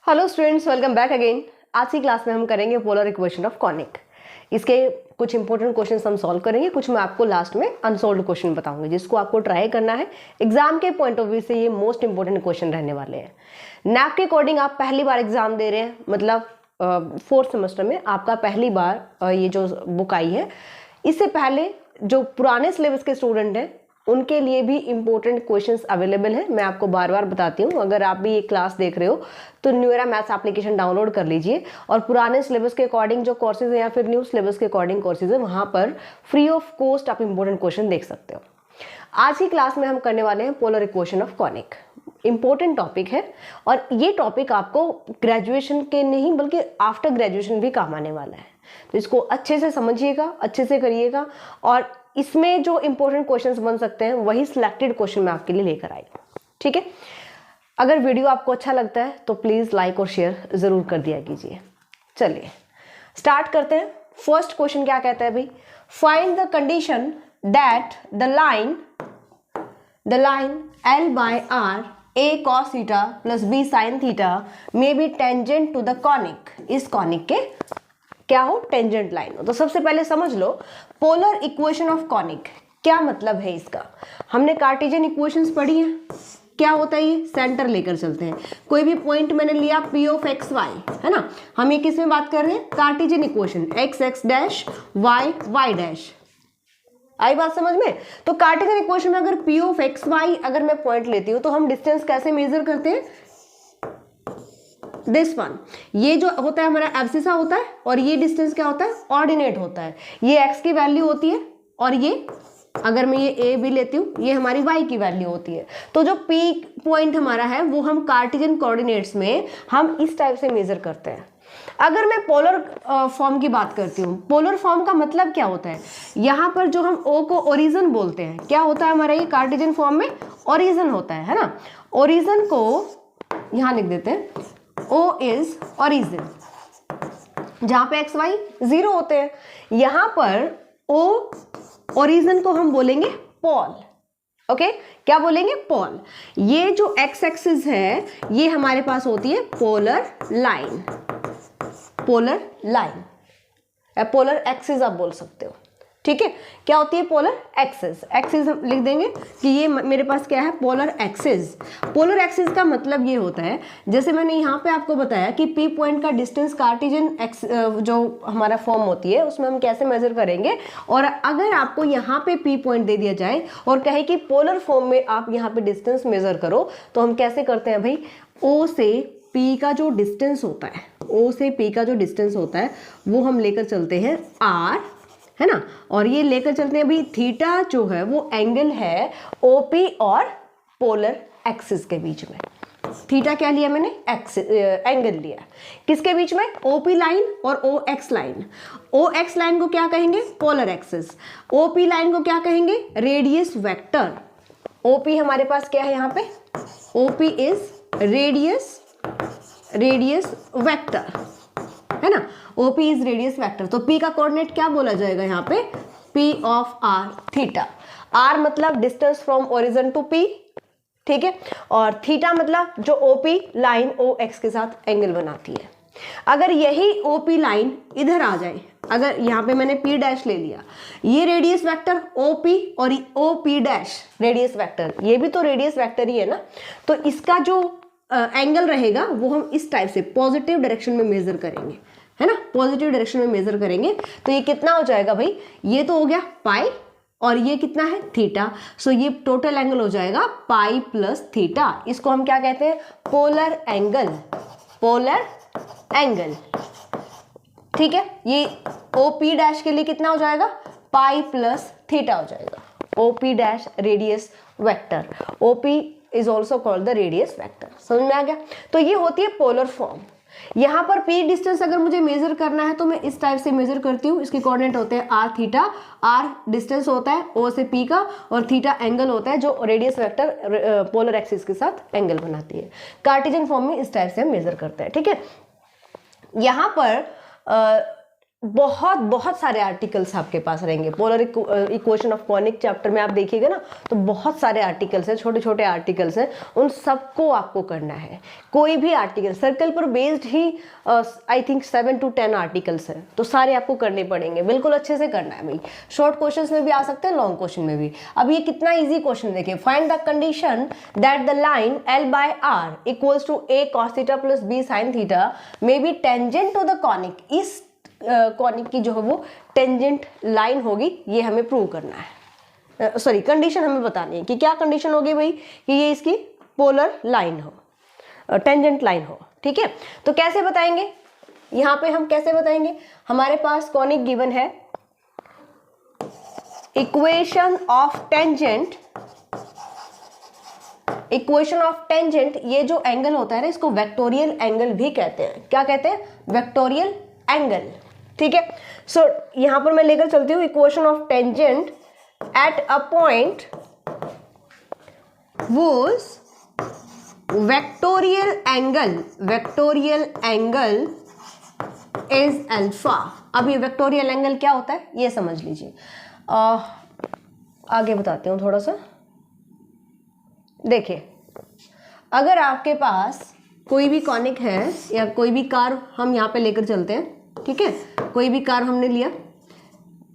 Hello students, welcome back again. आज की class में हम करेंगे पोलर इक्वेशन ऑफ कॉनिक। इसके कुछ इंपॉर्टेंट क्वेश्चंस हम सॉल्व करेंगे, कुछ मैं आपको लास्ट में अनसॉल्व्ड क्वेश्चन बताऊंगी जिसको आपको ट्राई करना है। एग्जाम के पॉइंट ऑफ व्यू से ये मोस्ट इंपॉर्टेंट क्वेश्चन रहने वाले हैं। नैप के अकॉर्डिंग आप पहली बार एग्जाम दे रहे हैं, मतलब फोर्थ सेमेस्टर में आपका पहली बार ये जो बुक आई है। इससे पहले जो पुराने सिलेबस के स्टूडेंट हैं उनके लिए भी इंपॉर्टेंट क्वेश्चंस अवेलेबल हैं। मैं आपको बार बार बताती हूँ, अगर आप भी ये क्लास देख रहे हो तो न्यूएरा मैथ्स एप्लीकेशन डाउनलोड कर लीजिए और पुराने सिलेबस के अकॉर्डिंग जो कोर्सेज हैं या फिर न्यू सिलेबस के अकॉर्डिंग कोर्सेज है वहाँ पर फ्री ऑफ कॉस्ट आप इंपॉर्टेंट क्वेश्चन देख सकते हो। आज की क्लास में हम करने वाले हैं polar equation of conic. Important topic है और ये टॉपिक आपको ग्रेजुएशन के नहीं बल्कि आफ्टर ग्रेजुएशन भी काम आने वाला है। तो इसको अच्छे से समझिएगा, अच्छे से करिएगा और इसमें जो इंपॉर्टेंट क्वेश्चंस बन सकते हैं वही सिलेक्टेड क्वेश्चन मैं आपके लिए लेकर आई। ठीक है, अगर वीडियो आपको अच्छा लगता है तो प्लीज लाइक और शेयर जरूर कर दिया कीजिए। चलिए स्टार्ट करते हैं। फर्स्ट क्वेश्चन क्या कहता है भाई, find the condition that the line L by R A cos theta plus B sin theta may be tangent to the conic। इस कॉनिक के क्या हो, टेंजेंट लाइन हो। तो सबसे पहले समझ लो पोलर इक्वेशन ऑफ कॉनिक क्या मतलब है इसका। हमने कार्टेशियन इक्वेशंस पढ़ी हैं, क्या होता है ये, सेंटर लेकर चलते हैं। कोई भी पॉइंट मैंने लिया P of x y, है ना, हम ये किस में बात कर रहे हैं, Cartesian equation x x dash y y dash. आई बात समझ में। तो कार्टेशियन इक्वेशन में अगर P of x y अगर मैं पॉइंट लेती हूँ तो हम डिस्टेंस कैसे मेजर करते हैं, दिस वन। ये जो होता है हमारा एब्सिसा होता है और ये डिस्टेंस क्या होता है, ऑर्डिनेट होता है। ये x की वैल्यू होती है और ये अगर मैं ये a भी लेती हूँ ये हमारी y की वैल्यू होती है। तो जो P पॉइंट हमारा है वो हम कार्टेशियन कोऑर्डिनेट्स में हम इस टाइप से मेजर करते हैं। अगर मैं पोलर फॉर्म की बात करती हूँ, पोलर फॉर्म का मतलब क्या होता है, यहाँ पर जो हम O को ओरिजिन बोलते हैं, क्या होता है हमारा ये कार्टेशियन फॉर्म में ओरिजिन होता है ना। ओरिजिन को यहाँ लिख देते हैं, O इज ओरिजिन, जहां पे x y 0 होते हैं। यहां पर O ओरिजिन को हम बोलेंगे पोल। ओके, क्या बोलेंगे, पोल। ये जो x एक्सिस है ये हमारे पास होती है polar line, polar line, polar axis आप बोल सकते हो। ठीक है, क्या होती है पोलर एक्सिस। एक्सिस हम लिख देंगे कि ये मेरे पास क्या है, पोलर एक्सिस। पोलर एक्सिस का मतलब ये होता है, जैसे मैंने यहाँ पे आपको बताया कि P पॉइंट का डिस्टेंस कार्टेशियन एक्स जो हमारा फॉर्म होती है उसमें हम कैसे मेजर करेंगे। और अगर आपको यहाँ पे P पॉइंट दे दिया जाए और कहे कि पोलर फॉर्म में आप यहाँ पे डिस्टेंस मेजर करो तो हम कैसे करते हैं भाई, O से P का जो डिस्टेंस होता है, O से P का जो डिस्टेंस होता है वो हम लेकर चलते हैं R, है ना। और ये लेकर चलते हैं भाई थीटा जो है वो एंगल है OP और पोलर एक्सिस के बीच में। थीटा क्या लिया मैंने, एंगल लिया किसके बीच में, OP लाइन और OX लाइन। OX लाइन को क्या कहेंगे, पोलर एक्सिस। OP लाइन को क्या कहेंगे, रेडियस वेक्टर। OP हमारे पास क्या है यहाँ पे, OP इज रेडियस वेक्टर, है ना। OP is radius vector. तो P का कोऑर्डिनेट क्या बोला जाएगा यहाँ पे, P of R theta. R मतलब distance from origin to P, ठीक है, और थीटा मतलब जो OP लाइन OX के साथ एंगल बनाती है। अगर यही OP लाइन इधर आ जाए, अगर यहाँ पे मैंने P डैश ले लिया, ये रेडियस वेक्टर OP और OP डैश रेडियस वेक्टर, ये भी तो रेडियस वेक्टर ही है ना। तो इसका जो एंगल रहेगा वो हम इस टाइप से पॉजिटिव डायरेक्शन में मेजर करेंगे, है ना, पॉजिटिव डायरेक्शन में मेजर करेंगे। तो ये कितना हो जाएगा भाई, ये तो हो गया पाई और ये कितना है थीटा। सो ये टोटल एंगल हो जाएगा पाई प्लस थीटा। इसको हम क्या कहते हैं, पोलर एंगल, पोलर एंगल। ठीक है, ये OP डैश के लिए कितना हो जाएगा, पाई प्लस थीटा हो जाएगा। OP dash radius vector, OP is also called the radius vector. समझ में आ गया। तो ये होती है पोलर फॉर्म। यहाँ पर P डिस्टेंस अगर मुझे मेजर करना है तो मैं इस टाइप से मेजर करती हूँ। इसके कोऑर्डिनेट होते हैं R थीटा, R डिस्टेंस होता है O से P का और थीटा एंगल होता है जो रेडियस वेक्टर पोलर एक्सिस के साथ एंगल बनाती है। कार्टेशियन फॉर्म में इस टाइप से हम मेजर करते हैं। ठीक है, यहाँ पर बहुत बहुत सारे आर्टिकल्स आपके पास रहेंगे। Polar equation of conic chapter में आप देखिएगा ना, तो बहुत सारे आर्टिकल्स हैं, छोटे छोटे आर्टिकल्स हैं, उन सबको आपको करना है। कोई भी आर्टिकल सर्कल पर based he I think 7 to 10 articles हैं, तो सारे आपको करने पड़ेंगे, बिल्कुल अच्छे से करना है भाई। शॉर्ट क्वेश्चन में भी आ सकते हैं, लॉन्ग क्वेश्चन में भी। अब ये कितना ईजी क्वेश्चन देखिए, find the condition that the line L/R equals to A cos theta plus B sin theta may be tangent to the conic. इस कॉनिक की जो है वो टेंजेंट लाइन होगी, ये हमें प्रूव करना है। सॉरी, कंडीशन हमें बतानी है कि क्या कंडीशन होगी भाई, कि ये इसकी पोलर लाइन हो, टेंजेंट लाइन हो। ठीक है, तो कैसे बताएंगे, यहाँ पे हम कैसे बताएंगे, हमारे पास कॉनिक गिवन है, equation of tangent, equation of tangent, ये जो एंगल होता है ना, इसको वेक्टोरियल एंगल भी कहते हैं। क्या कहते हैं, वेक्टोरियल एंगल। ठीक है, सो यहां पर मैं लेकर चलती हूं, equation of tangent at a point was vectorial angle is alpha. अब ये वेक्टोरियल एंगल क्या होता है ये समझ लीजिए। आगे बताती हूँ थोड़ा सा। देखिए, अगर आपके पास कोई भी कॉनिक है या कोई भी कार हम यहाँ पे लेकर चलते हैं, ठीक है, कोई भी कार हमने लिया,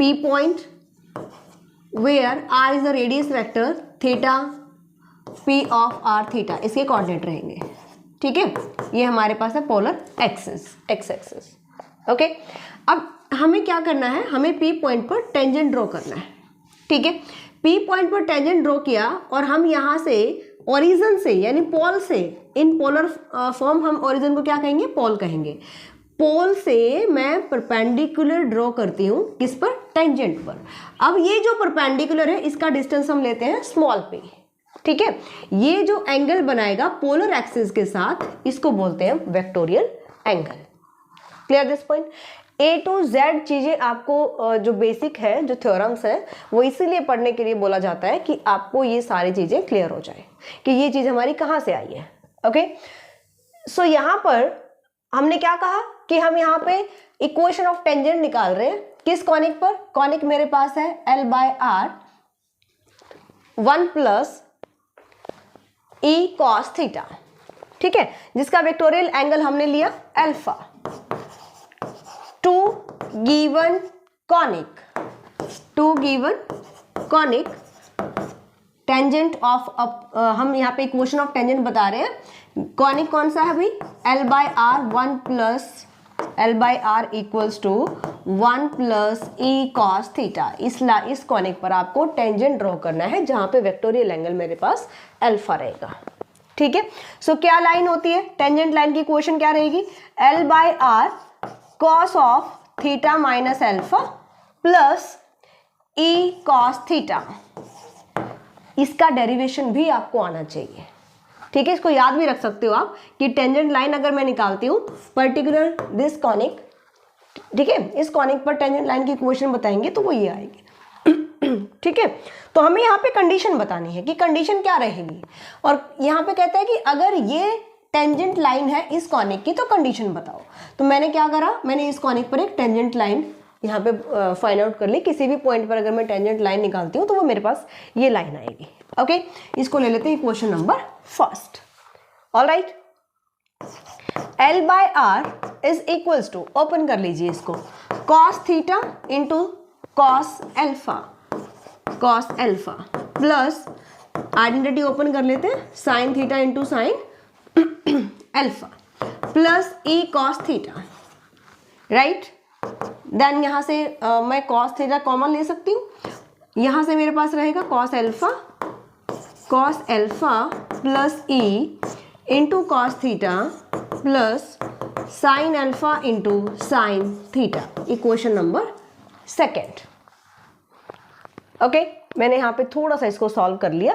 P point where R is the radius vector, theta P of R theta इसके कोऑर्डिनेट रहेंगे। ठीक है, ये हमारे पास है polar axis, x axis. Okay, अब हमें क्या करना है, हमें P पॉइंट पर टेंजेंट ड्रॉ करना है। ठीक है, P पॉइंट पर टेंजेंट ड्रॉ किया और हम यहाँ से ओरिजिन से यानी पोल से, इन पोलर फॉर्म हम ओरिजिन को क्या कहेंगे, पोल कहेंगे। पोल से मैं परपेंडिकुलर ड्रॉ करती हूँ, किस पर, टेंजेंट पर। अब ये जो परपेंडिकुलर है इसका डिस्टेंस हम लेते हैं स्मॉल p। ठीक है, ये जो एंगल बनाएगा पोलर एक्सिस के साथ, इसको बोलते हैं vectorial angle. Clear this point. A to Z चीजें आपको जो बेसिक है, जो थ्योरम्स है, वो इसीलिए पढ़ने के लिए बोला जाता है कि आपको ये सारी चीजें क्लियर हो जाए कि ये चीज हमारी कहाँ से आई है। ओके, सो यहाँ पर हमने क्या कहा कि हम यहाँ पे इक्वेशन ऑफ टेंजेंट निकाल रहे हैं, किस कॉनिक पर, कॉनिक मेरे पास है L/R 1 plus E cos theta. ठीक है, जिसका वेक्टोरियल एंगल हमने लिया alpha. To given conic tangent of, हम यहाँ पे इक्वेशन ऑफ टेंजेंट बता रहे हैं। कॉनिक कौन सा है भाई, L/R 1 plus L/R equals to 1 plus E cos theta. इस कॉनिक पर आपको टेंजेंट ड्रॉ करना है जहां पे वेक्टोरियल एंगल मेरे पास अल्फा रहेगा। ठीक है, सो क्या लाइन होती है, टेंजेंट लाइन की इक्वेशन क्या रहेगी, L/R cos of theta minus alpha plus E cos theta. इसका डेरिवेशन भी आपको आना चाहिए। ठीक है, इसको याद भी रख सकते हो आप कि टेंजेंट लाइन अगर मैं निकालती हूँ पर्टिकुलर दिस कॉनिक, ठीक है, इस कॉनिक पर टेंजेंट लाइन की इक्वेशन बताएंगे तो वो ये आएगी। ठीक है, तो हमें यहाँ पे कंडीशन बतानी है कि कंडीशन क्या रहेगी, और यहाँ पे कहता है कि अगर ये टेंजेंट लाइन है इस कॉनिक की तो कंडीशन बताओ। तो मैंने क्या करा, मैंने इस कॉनिक पर एक टेंजेंट लाइन यहाँ पे फाइंड आउट कर ली। किसी भी पॉइंट पर अगर मैं टेंजेंट लाइन निकालती हूँ तो वो मेरे पास ये लाइन आएगी। ओके, इसको ले लेते हैं equation number first. Alright, L/R is equals to, open कर लीजिए इसको, cos theta into cos alpha plus identity open कर लेते हैं, sin theta into sin alpha plus E cos theta. Right, then यहाँ से मैं cos थीटा कॉमन ले सकती हूँ, यहाँ से मेरे पास रहेगा cos alpha plus E into cos theta plus sin alpha into sin theta, equation number second. Okay, मैंने यहाँ पे थोड़ा सा इसको सॉल्व कर लिया,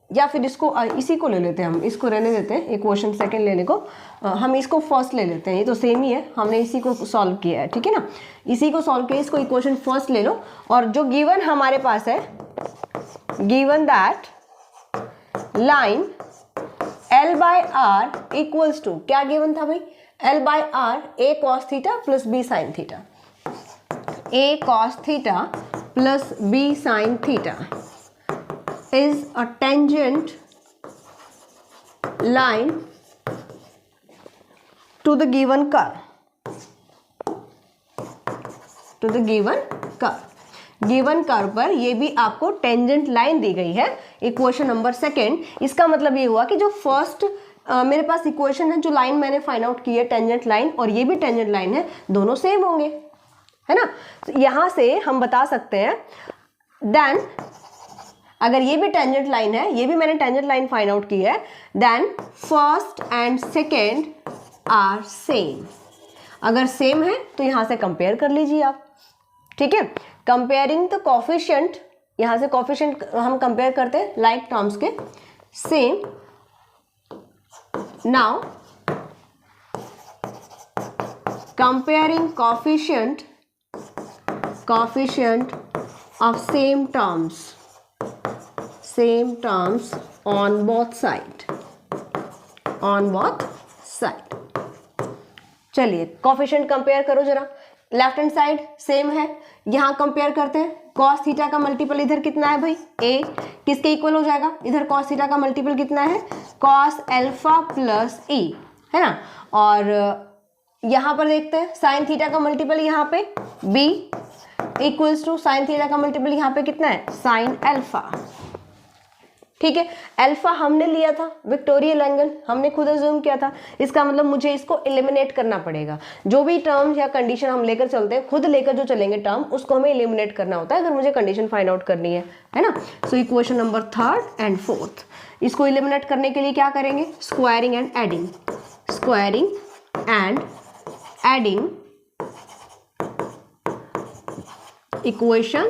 या फिर इसको इसी को ले लेते हैं, हम इसको रहने देते हैं इक्वेशन सेकंड लेने को, हम इसको फर्स्ट ले लेते हैं, ये तो सेम ही है, हमने इसी को सॉल्व किया है। ठीक है ना, इसी को सॉल्व किया, इसको इक्वेशन फर्स्ट ले लो, और जो गिवन हमारे पास है, given that line L by R equals to क्या गिवन था भाई, L by R A cos theta plus B sine theta, A cos theta plus B sine theta is a tangent line to the given curve, to the given curve. Given curve पर ये भी आपको tangent line दी गई है, equation number second. इसका मतलब ये हुआ कि जो फर्स्ट मेरे पास इक्वेशन है, जो लाइन मैंने फाइंड आउट की है टेंजेंट लाइन, और ये भी टेंजेंट लाइन है, दोनों सेम होंगे, है ना। तो यहां से हम बता सकते हैं देन अगर ये भी टेंजेंट लाइन है, ये भी मैंने टेंजेंट लाइन फाइंड आउट की है, then first and second are same. अगर सेम है तो यहां से कंपेयर कर लीजिए आप, ठीक है। कंपेयरिंग द कोफिशिएंट, यहां से कोफिशिएंट हम कंपेयर करते हैं लाइक टर्म्स के, same. Now comparing coefficient of same terms on both side, चलिए कोफिशिएंट कंपेयर करो जरा। लेफ्ट हैंड साइड सेम है, यहां कंपेयर करते हैं। कॉस थीटा का मल्टीपल इधर कितना है भाई, ए, किसके इक्वल हो जाएगा, इधर कॉस थीटा का मल्टीपल कितना है, कॉस अल्फा प्लस ई, है ना। और यहां पर देखते हैं साइन थीटा का मल्टीपल यहाँ पे B equals to sine theta का मल्टीपल यहाँ पे कितना है, साइन अल्फा, ठीक है। अल्फा हमने लिया था विक्टोरियल एंगल, हमने खुद अज्यूम किया था, इसका मतलब मुझे इसको एलिमिनेट करना पड़ेगा। जो भी टर्म या कंडीशन हम लेकर चलते हैं, खुद लेकर जो चलेंगे टर्म, उसको हमें एलिमिनेट करना होता है अगर मुझे कंडीशन फाइंड आउट करनी है ना। So equation number third and fourth, इसको एलिमिनेट करने के लिए क्या करेंगे, squaring and adding, squaring and adding equation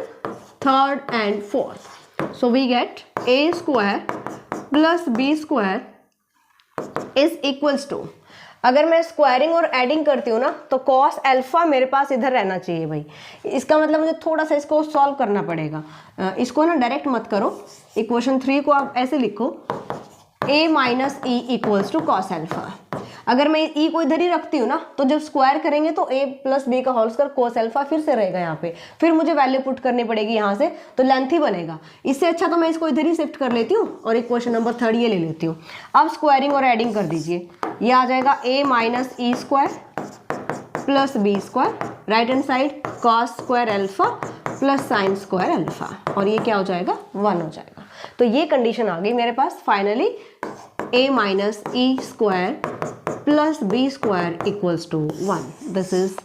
third and fourth. So we get a square plus b square is equals to, अगर मैं स्क्वायरिंग और एडिंग करती हूँ ना तो कॉस अल्फा मेरे पास इधर रहना चाहिए भाई। इसका मतलब मुझे थोड़ा सा इसको सॉल्व करना पड़ेगा। इसको ना डायरेक्ट मत करो, इक्वेशन 3 को आप ऐसे लिखो, a minus E equals to cos alpha. अगर मैं ई को इधर ही रखती हूँ ना तो जब स्क्वायर करेंगे तो a प्लस बी का होल स्क्वायर कोस अल्फा फिर से रहेगा यहाँ पे, फिर मुझे वैल्यू पुट करनी पड़ेगी यहाँ से, तो लेंथ ही बनेगा। इससे अच्छा तो मैं इसको इधर ही शिफ्ट कर लेती हूँ और इक्वेशन नंबर थर्ड ये ले लेती हूँ। अब स्क्वायरिंग और एडिंग कर दीजिए, ये आ जाएगा a minus E square plus B square, right hand side cos square alpha plus sine square alpha, और ये क्या हो जाएगा, 1 हो जाएगा। तो ये कंडीशन आ गई मेरे पास finally, a minus E square plus b square equals to 1. This is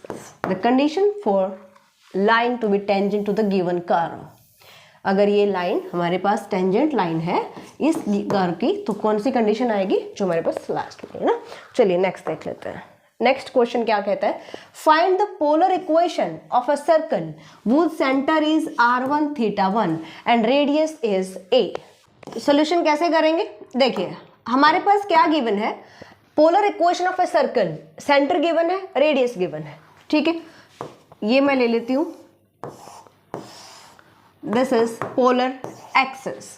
the condition for line to be tangent to the given curve. अगर ये लाइन हमारे पास टेंजेंट लाइन है इस कर्व की, तो कौन सी कंडीशन आएगी, जो हमारे पास लास्ट में है ना। चलिए नेक्स्ट देख लेते हैं। नेक्स्ट क्वेश्चन क्या कहता है, find the polar equation of a circle whose centre is r1 theta 1 and radius is a। Solution कैसे करेंगे, देखिए हमारे पास क्या गिवन है, polar equation of a circle, centre given है, रेडियस गिवन है, ठीक है। ये मैं ले लेती हूं, दिस इज पोलर एक्सिस।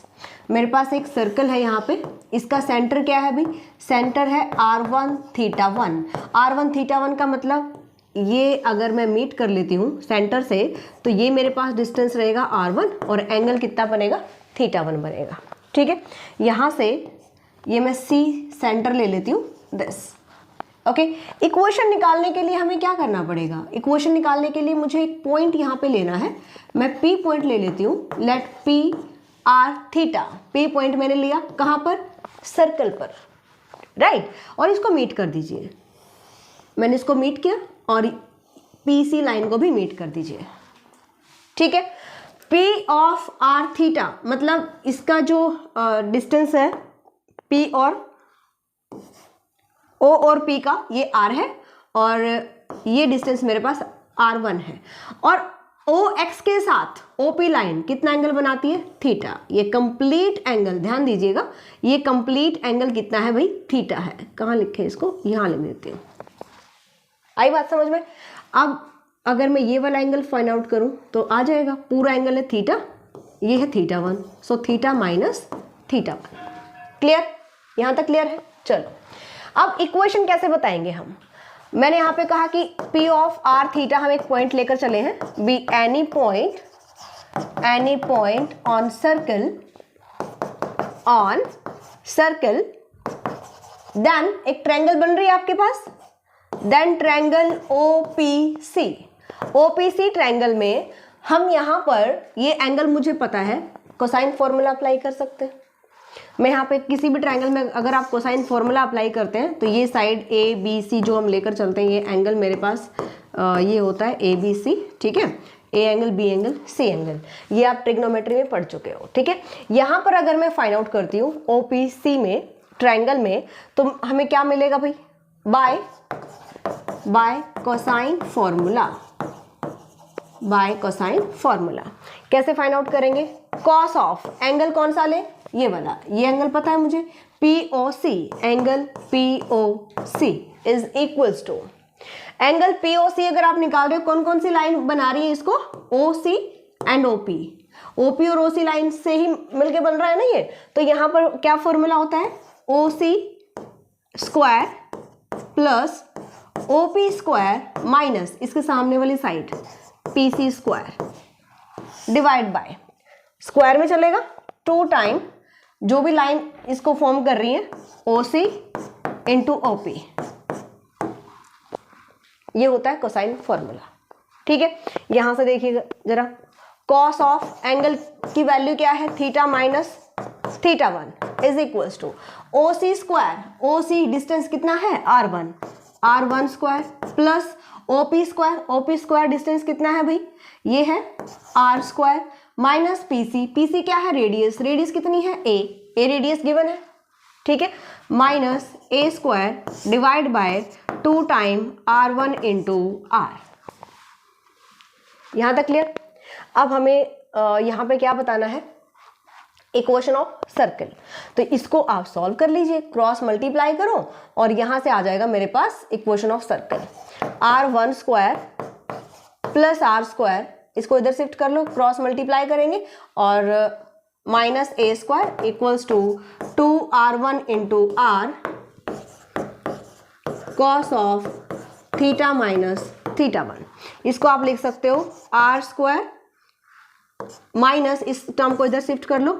मेरे पास एक सर्कल है यहाँ पे, इसका सेंटर क्या है भाई, सेंटर है r1 थीटा 1। r1 थीटा 1 का मतलब ये अगर मैं मीट कर लेती हूँ सेंटर से, तो ये मेरे पास डिस्टेंस रहेगा r1 और एंगल कितना बनेगा, थीटा 1 बनेगा, ठीक है। यहाँ से ये मैं c सेंटर ले लेती हूँ, दिस, ओके। इक्वेशन निकालने के लिए हमें क्या करना पड़ेगा, इक्वेशन निकालने के लिए मुझे एक पॉइंट यहाँ पे लेना है। मैं P पॉइंट ले लेती हूँ, let P R theta. P point मैंने लिया कहाँ पर, सर्कल पर, राइट। और इसको मीट कर दीजिए, मैंने इसको मीट किया और PC लाइन को भी मीट कर दीजिए, ठीक है। P ऑफ आर थीटा मतलब इसका जो डिस्टेंस है P और O और P का, ये R है और ये डिस्टेंस मेरे पास R1 है, और OX के साथ OP लाइन कितना एंगल बनाती है, थीटा। ये कंप्लीट एंगल, ध्यान दीजिएगा, ये कंप्लीट एंगल कितना है भाई, थीटा है। कहाँ लिखे इसको, यहाँ लिख देती हूँ, आई बात समझ में। अब अगर मैं ये वाला एंगल फाइंड आउट करूँ तो आ जाएगा, पूरा एंगल है थीटा, ये है theta 1, so theta minus theta 1। Clear, यहाँ तक क्लियर है। चलो अब इक्वेशन कैसे बताएंगे हम। मैंने यहाँ पे कहा कि P ऑफ R थीटा हम एक पॉइंट लेकर चले हैं, be any point on circle, then एक ट्रायंगल बन रही है आपके पास, देन ट्रायंगल OPC ट्रायंगल में हम यहाँ पर ये एंगल मुझे पता है, कोसाइन फॉर्मूला अप्लाई कर सकते हैं। मैं यहाँ पे किसी भी ट्रायंगल में अगर आप कोसाइन फॉर्मूला अप्लाई करते हैं तो ये साइड ABC जो हम लेकर चलते हैं, ये एंगल मेरे पास ये होता है ABC, ठीक है, A angle, B angle, C angle, ये आप ट्रिग्नोमेट्री में पढ़ चुके हो, ठीक है। यहाँ पर अगर मैं फाइंड आउट करती हूँ OPC में ट्रायंगल में, तो हमें क्या मिलेगा भाई, बाय कोसाइन फॉर्मूला। कैसे फाइंड आउट करेंगे, कॉस ऑफ एंगल कौन सा ले, ये वाला, ये एंगल पता है मुझे, POC, angle POC is equals to angle POC। अगर आप निकाल रहे हो कौन कौन सी लाइन बना रही है इसको, OC एंड OP और OC लाइन से ही मिलके बन रहा है ना ये, तो यहाँ पर क्या फॉर्मूला होता है, OC square plus OP square minus इसके सामने वाली side PC square divide bye, square में चलेगा 2 टाइम जो भी लाइन इसको फॉर्म कर रही है OC इंटू OP, ये होता है कोसाइन फॉर्मूला, ठीक है। यहां से देखिएगा जरा, कॉस ऑफ एंगल की वैल्यू क्या है, theta minus θ1 is equals to OC square, OC distance कितना है R1 square plus OP square distance कितना है भाई, ये है R स्क्वायर माइनस PC क्या है, रेडियस कितनी है A रेडियस गिवन है, ठीक है, minus A square divide bye 2 time R1 into R। यहां तक क्लियर। अब हमें यहाँ पे क्या बताना है, इक्वेशन ऑफ सर्कल, तो इसको आप सॉल्व कर लीजिए, क्रॉस मल्टीप्लाई करो और यहां से आ जाएगा मेरे पास equation of circle, R1 square plus R square, इसको इधर शिफ्ट कर लो, क्रॉस मल्टीप्लाई करेंगे और minus A square equals to 2R1 into R cos of theta minus θ1। इसको आप लिख सकते हो R स्क्वायर माइनस इस टर्म को इधर शिफ्ट कर लो,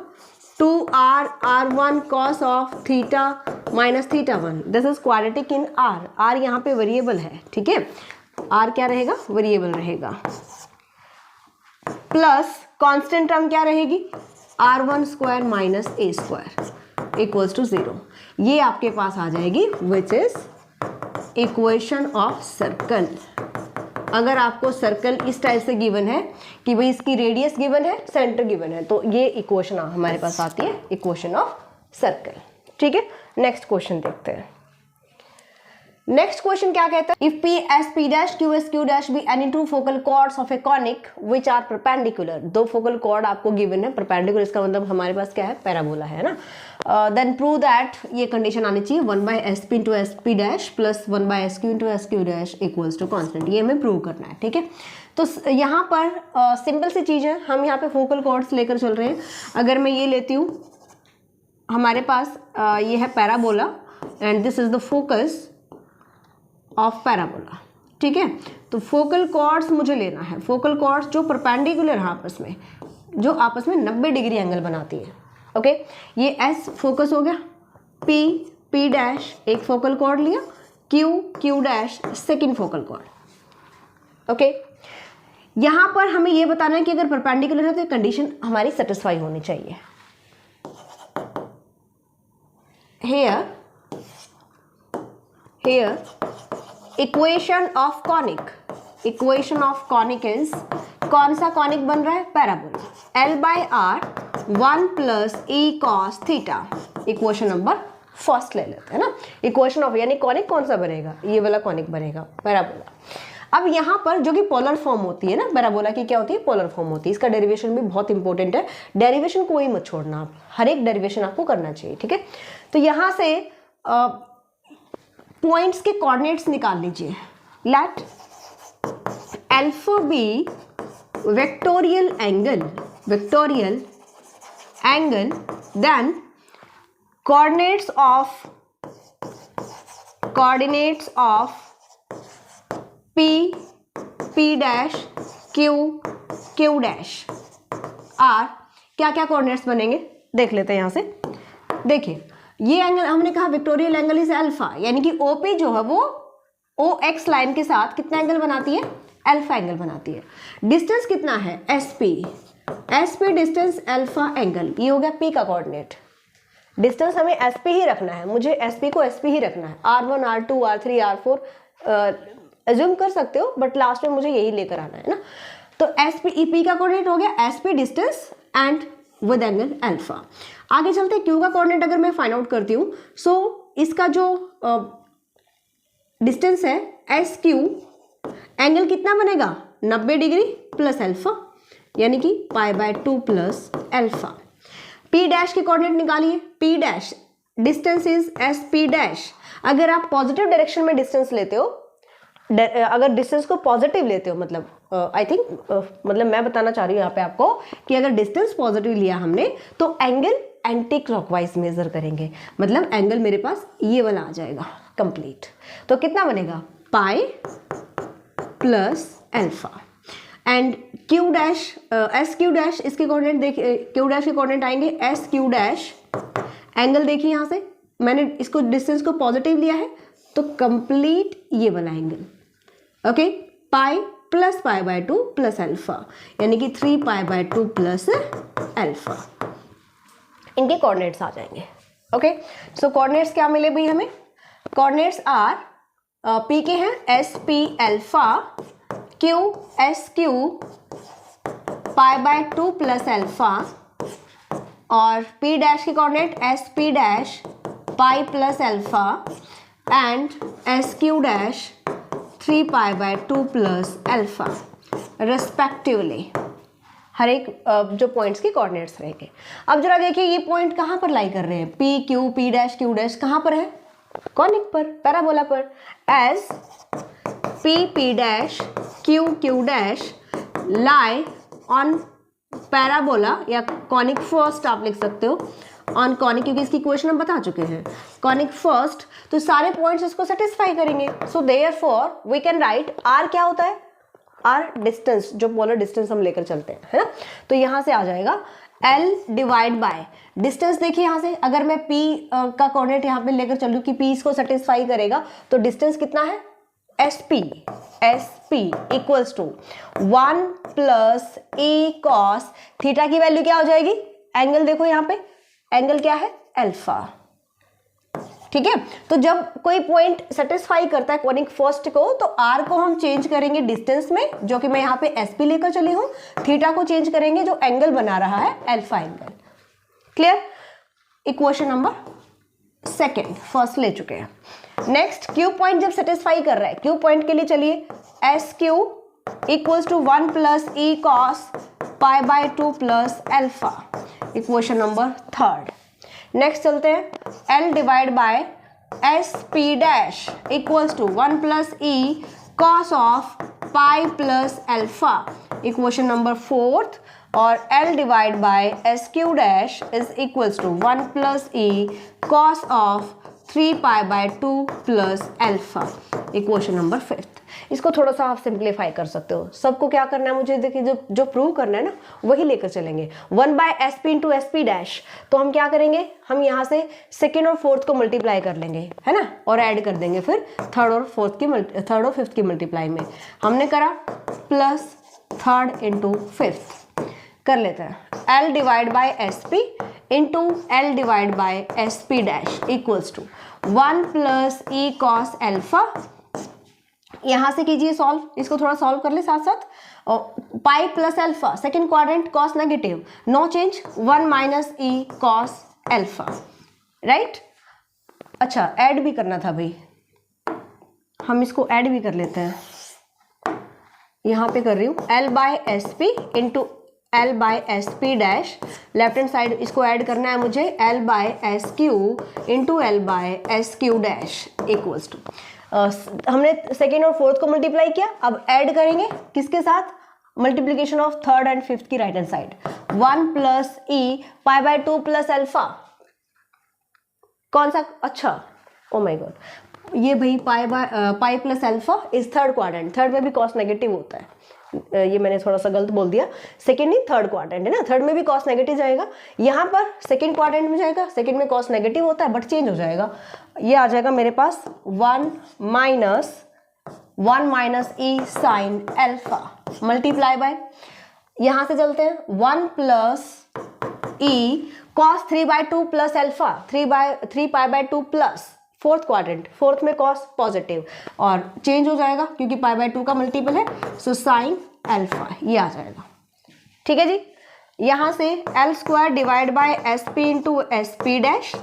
2R1 cos of theta minus θ1, this is quadratic in R यहाँ पे वेरिएबल है, ठीक है, R क्या रहेगा, वेरिएबल रहेगा, प्लस कांस्टेंट टर्म क्या रहेगी, R1 square minus A square equals to 0। ये आपके पास आ जाएगी which is equation of circle. अगर आपको सर्कल इस टाइप से गिवन है कि भाई इसकी रेडियस गिवन है, सेंटर गिवन है, तो ये इक्वेशन हमारे पास आती है, इक्वेशन ऑफ सर्कल, ठीक है। नेक्स्ट क्वेश्चन देखते हैं। नेक्स्ट क्वेश्चन क्या कहता है, if P S P dash Q S Q dash B any two focal chords of a conic which are perpendicular, 2 focal chord आपको गिवन है, परपेंडिकुलर इसका मतलब हमारे पास क्या है, पैराबोला है ना, देन प्रूव दैट, ये कंडीशन आनी चाहिए 1/SP into SP dash plus 1/SQ into SQ dash equals to constant, ये हमें प्रूव करना है, ठीक है। तो यहाँ पर सिंपल सी चीज़ है, हम यहाँ पे फोकल कॉर्ड्स लेकर चल रहे हैं। अगर मैं ये लेती हूँ, हमारे पास ये है parabola and this is the focus of parabola, ठीक है। तो फोकल कॉर्ड्स मुझे लेना है, फोकल कॉर्ड्स जो परपेंडिकुलर है आपस में, जो आपस में 90 डिग्री एंगल बनाती है, ओके। ये S फोकस हो गया, P डैश एक फोकल कॉर्ड लिया, Q dash second focal cord, okay. यहाँ पर हमें ये बताना है कि अगर परपेंडिकुलर है तो ये कंडीशन हमारी सेटिस्फाई होनी चाहिए। here equation of conic is, कौन सा कॉनिक बन रहा है, parabola, L/R 1 plus E cos theta, equation number first ले लेते हैं ना, इक्वेशन ऑफ, यानी कॉनिक कौन सा बनेगा, ये वाला कॉनिक बनेगा, पैराबोला। अब यहाँ पर जो कि पोलर फॉर्म होती है ना, पैराबोला की क्या होती है, पोलर फॉर्म होती है, इसका डेरिवेशन भी बहुत इंपॉर्टेंट है, डेरिवेशन कोई मत छोड़ना आप, हर एक डेरिवेशन आपको करना चाहिए, ठीक है। तो यहाँ से पॉइंट्स के कोऑर्डिनेट्स निकाल लीजिए, let alpha be vectorial angle then coordinates of coordinates of P, P dash, Q, Q dash R, क्या क्या कोऑर्डिनेट्स बनेंगे देख लेते हैं यहां से। देखिए ये एंगल हमने कहा विक्टोरियल एंगल इज अल्फा, यानी कि ओपी जो है वो ओ एक्स लाइन के साथ कितना एंगल बनाती है, अल्फा एंगल बनाती है। डिस्टेंस कितना है, S P, S P distance alpha angle, ये हो गया पी का कोऑर्डिनेट। डिस्टेंस हमें एस पी ही रखना है, मुझे एस पी को एस पी ही रखना है, R1 R2 R3 R4 assume कर सकते हो, बट लास्ट में मुझे यही लेकर आना है ना। तो एस पी का कोऑर्डिनेट हो गया S P distance and with angle alpha. आगे चलते हैं, क्यू का कोऑर्डिनेट अगर मैं फाइंड आउट करती हूँ, सो इसका जो डिस्टेंस है एस क्यू, एंगल कितना बनेगा 90 डिग्री प्लस अल्फा, यानी कि π/2 प्लस अल्फा। पी डैश के कोऑर्डिनेट निकालिए, P dash distance is S P dash. अगर आप पॉजिटिव डायरेक्शन में डिस्टेंस लेते हो, अगर डिस्टेंस को पॉजिटिव लेते हो, मतलब आई थिंक मतलब मैं बताना चाह रही हूँ यहाँ पे आपको कि अगर डिस्टेंस पॉजिटिव लिया हमने तो एंगल एंटी क्लॉकवाइज मेजर करेंगे, मतलब एंगल मेरे पास ये वाला आ जाएगा कंप्लीट। तो कितना बनेगा पाई plus alpha and Q dash, S Q dash, इसके कोऑर्डिनेट देखिए, क्यू डैश के कोऑर्डिनेट आएंगे एस क्यू डैश, एंगल देखिए यहाँ से मैंने इसको डिस्टेंस को पॉजिटिव लिया है तो कंप्लीट ये वाला angle, okay, pi plus π/2 plus alpha, यानी कि 3π/2 प्लस अल्फा, इनके कोऑर्डिनेट्स आ जाएंगे। ओके, सो कोऑर्डिनेट्स क्या मिले भाई हमें, कोऑर्डिनेट्स आर पी के हैं S P alpha, Q S Q π/2 plus alpha, और पी डैश की coordinate S P dash pi plus alpha and S Q dash 3π/2 plus alpha respectively, हर एक जो पॉइंट्स के कोऑर्डिनेट्स रहेंगे। अब जरा देखिए ये पॉइंट कहाँ पर लाई कर रहे हैं, P Q, P dash Q dash कहाँ पर है, कॉनिक पर, पैराबोला पर। As P P dash Q Q dash lie on parabola या कॉनिक फर्स्ट आप लिख सकते हो, ऑन कॉनिक, क्योंकि इसकी इक्वेशन हम बता चुके हैं, कॉनिक फर्स्ट, तो सारे पॉइंट्स इसको सेटिस्फाई करेंगे। So therefore we can write R क्या होता है, आर डिस्टेंस, जो पोलर डिस्टेंस हम लेकर चलते हैं, है ना। तो यहाँ से आ जाएगा L डिवाइड बाय डिस्टेंस। देखिए यहाँ से अगर मैं P का कोऑर्डिनेट यहाँ पे लेकर चलूँ कि P इसको सेटिस्फाई करेगा, तो डिस्टेंस कितना है S P equals to 1 plus A cos theta की वैल्यू क्या हो जाएगी, एंगल देखो यहाँ पे, एंगल क्या है अल्फा, ठीक है। तो जब कोई पॉइंट सेटिस्फाई करता है कॉनिक फर्स्ट को, तो आर को हम चेंज करेंगे डिस्टेंस में, जो कि मैं यहाँ पे एस पी लेकर चली हूँ, थीटा को चेंज करेंगे जो एंगल बना रहा है alpha angle. Clear, equation number second, first ले चुके हैं। नेक्स्ट क्यू पॉइंट जब सेटिस्फाई कर रहा है, क्यू पॉइंट के लिए चलिए S Q equals to 1 plus E cos π/2 plus alpha, equation number third. Next चलते हैं, L divide by S P dash equals to 1 plus E cos of pi plus alpha, equation number fourth. और L divide by S Q dash is equals to 1 plus E cos of 3π/2 plus alpha, equation number fifth. इसको थोड़ा सा आप simplify कर सकते हो, सबको क्या करना है मुझे देखिए, जो प्रूव करना है ना वही लेकर चलेंगे। 1/SP into S P dash, तो हम क्या करेंगे, हम यहाँ से सेकेंड और फोर्थ को मल्टीप्लाई कर लेंगे, है ना, और ऐड कर देंगे फिर थर्ड और फिफ्थ की मल्टीप्लाई में। हमने करा प्लस थर्ड इंटू फिफ्थ, कर लेते हैं। L divide by S P into L divide by S P dash equals to 1 plus E cos alpha, यहाँ से कीजिए सॉल्व, इसको थोड़ा सॉल्व कर ले साथ साथ, और pi plus alpha, second quadrant cos negative, no change, 1 minus E cos alpha, right. अच्छा ऐड भी करना था भाई, हम इसको ऐड भी कर लेते हैं, यहाँ पे कर रही हूँ L by S P into L by S P dash, left hand side इसको ऐड करना है मुझे, L by S Q into L by S Q dash equals to, हमने सेकेंड और फोर्थ को मल्टीप्लाई किया, अब ऐड करेंगे किसके साथ, multiplication of third and fifth की right hand side, 1 plus E π/2 plus alpha, कौन सा, अच्छा ओ माय गॉड, ये भाई pi plus alpha is third quadrant, third में भी कॉस नेगेटिव होता है, ये मैंने थोड़ा सा गलत बोल दिया, सेकंड नहीं थर्ड क्वाड्रेंट है ना, थर्ड में भी कॉस नेगेटिव जाएगा, यहाँ पर सेकंड क्वाड्रेंट में जाएगा, सेकंड में कॉस नेगेटिव होता है बट चेंज हो जाएगा, ये आ जाएगा मेरे पास 1 minus E sine alpha multiply by, यहाँ से चलते हैं 1 plus E cos 3/2 plus alpha 3 pi by 2 plus fourth quadrant, fourth में कॉस पॉजिटिव और चेंज हो जाएगा क्योंकि पाई बाय 2 का मल्टीपल है, सो साइन अल्फा ये आ जाएगा। ठीक है जी, यहाँ से L square divide by S P into S P dash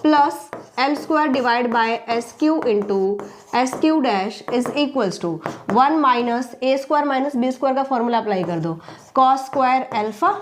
plus L square divide by S Q into S Q dash is equals to 1 minus A square minus B square का formula apply कर दो, cos square alpha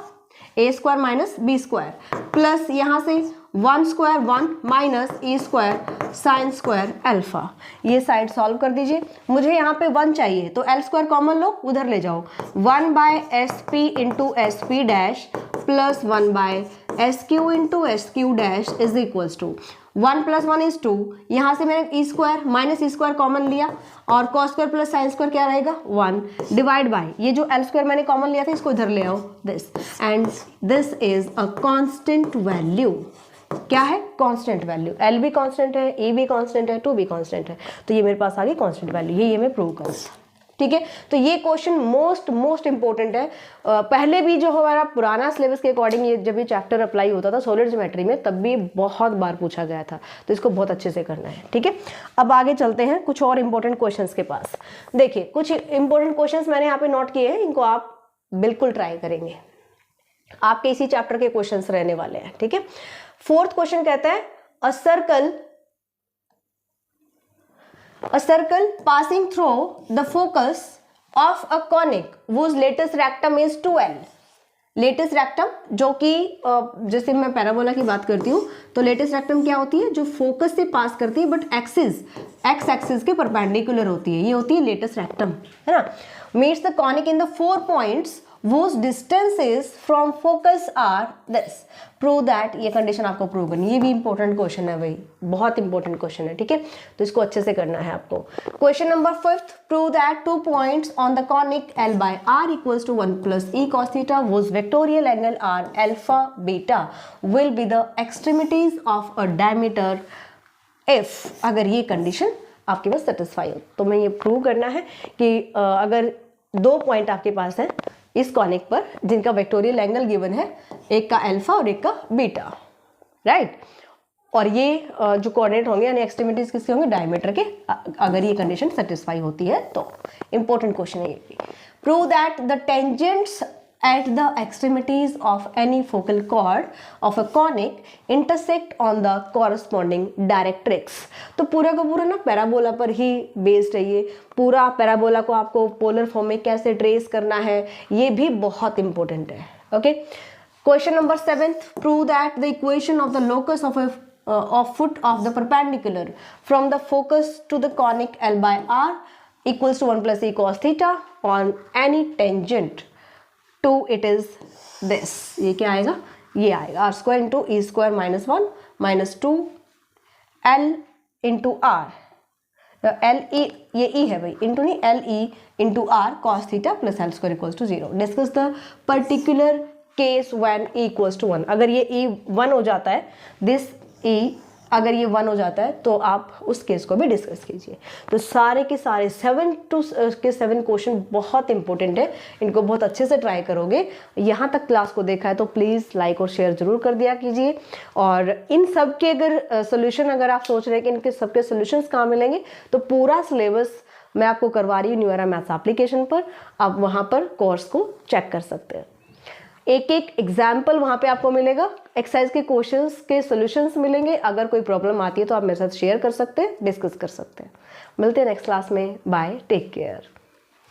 A square minus B square plus यहाँ से 1 square 1 minus E square sine square alpha, ये side solve कर दीजिए। मुझे यहाँ पे 1 चाहिए तो एल स्क्वायर कॉमन लो, उधर ले जाओ, 1 by S P into S P dash plus 1 by S Q into S Q dash is equals to 1 plus 1 is 2, यहाँ से मैंने E square minus E square common लिया और cos square plus sine square क्या रहेगा 1 divide by ये जो L square मैंने कॉमन लिया था इसको इधर ले आओ this, and this is a constant value. क्या है? कांस्टेंट वैल्यू, एल भी कांस्टेंट है, ए भी कांस्टेंट है, 2 भी कांस्टेंट है, तो ये मेरे पास आ गई कांस्टेंट वैल्यू, ये मैं प्रूव करूँ। ठीक है, तो ये क्वेश्चन मोस्ट इंपॉर्टेंट है। पहले भी जो हमारा पुराना सिलेबस के अकॉर्डिंग ये जब ये चैप्टर अप्लाई होता था सॉलिड ज्योमेट्री में तब भी बहुत बार पूछा गया था, तो इसको बहुत अच्छे से करना है। ठीक है, अब आगे चलते हैं कुछ और इंपॉर्टेंट क्वेश्चंस के पास। देखिए कुछ इंपॉर्टेंट क्वेश्चंस मैंने यहाँ पे नोट किए हैं, इनको आप बिल्कुल ट्राई करेंगे, आपके इसी चैप्टर के क्वेश्चंस रहने वाले हैं। ठीक है, फोर्थ क्वेश्चन कहता है अ circle passing through the focus of a conic whose latest rectum is 2L। Latus rectum जो कि जैसे मैं पैराबोला की बात करती हूँ तो लेटेस्ट रेक्टम क्या होती है, जो फोकस से पास करती है बट एक्स एक्सिस के परपेंडिकुलर होती है, ये होती है लेटेस्ट रेक्टम, है ना। Meets the conic in the 4 points whose distances from focus are this। Prove that, ये कंडीशन आपको प्रूव करनी, ये भी इंपॉर्टेंट क्वेश्चन है भाई, बहुत इंपॉर्टेंट क्वेश्चन है। ठीक है, तो इसको अच्छे से करना है आपको। Question number 5, prove that 2 points on the conic L by R equals to 1 plus E cos theta whose vectorial angle are alpha beta will be the extremities of a diameter if। अगर ये condition आपके पास satisfy हो तो मैं ये prove करना है कि अगर 2 पॉइंट आपके पास है इस कॉनिक पर जिनका वेक्टोरियल एंगल गिवन है, एक का अल्फा और एक का बीटा, राइट, और ये जो कोऑर्डिनेट होंगे यानी एक्सट्रीमिटीज किसके होंगे, डायमीटर के, अगर ये कंडीशन सेटिस्फाई होती है तो। इंपॉर्टेंट क्वेश्चन है ये भी। Prove that the tangents at the extremities of any focal chord of a conic intersect on the corresponding directrix। तो पूरा का पूरा ना पैराबोला पर ही बेस्ड है, ये पूरा पैराबोला को आपको पोलर फॉर्म में कैसे ट्रेस करना है ये भी बहुत इंपॉर्टेंट है। Okay, question number 7, prove that the equation of the locus of foot of the perpendicular from the focus to the conic L by R equals to 1 plus E cos theta on any tangent to it is this। ये क्या आएगा, ये आएगा r square into e square minus 1 minus 2 l into r, l e ये e है भाई, into नहीं l e into r cos theta plus L square equals to 0। Discuss the particular case when e equals to 1। अगर ये ई 1 हो जाता है, this ई अगर ये 1 हो जाता है तो आप उस केस को भी डिस्कस कीजिए। तो सारे के सारे 7 क्वेश्चन बहुत इंपॉर्टेंट है, इनको बहुत अच्छे से ट्राई करोगे। यहाँ तक क्लास को देखा है तो प्लीज़ लाइक और शेयर जरूर कर दिया कीजिए। और इन सब के अगर सोल्यूशन अगर आप सोच रहे हैं कि इनके सबके सोल्यूशंस कहाँ मिलेंगे तो पूरा सिलेबस मैं आपको करवा रही हूँ न्यूएरा मैथ्स एप्लीकेशन पर, आप वहाँ पर कोर्स को चेक कर सकते हैं। एक एग्जाम्पल वहाँ पे आपको मिलेगा, एक्सरसाइज के क्वेश्चंस के सॉल्यूशंस मिलेंगे। अगर कोई प्रॉब्लम आती है तो आप मेरे साथ शेयर कर सकते हैं, डिस्कस कर सकते हैं। मिलते हैं नेक्स्ट क्लास में, बाय, टेक केयर।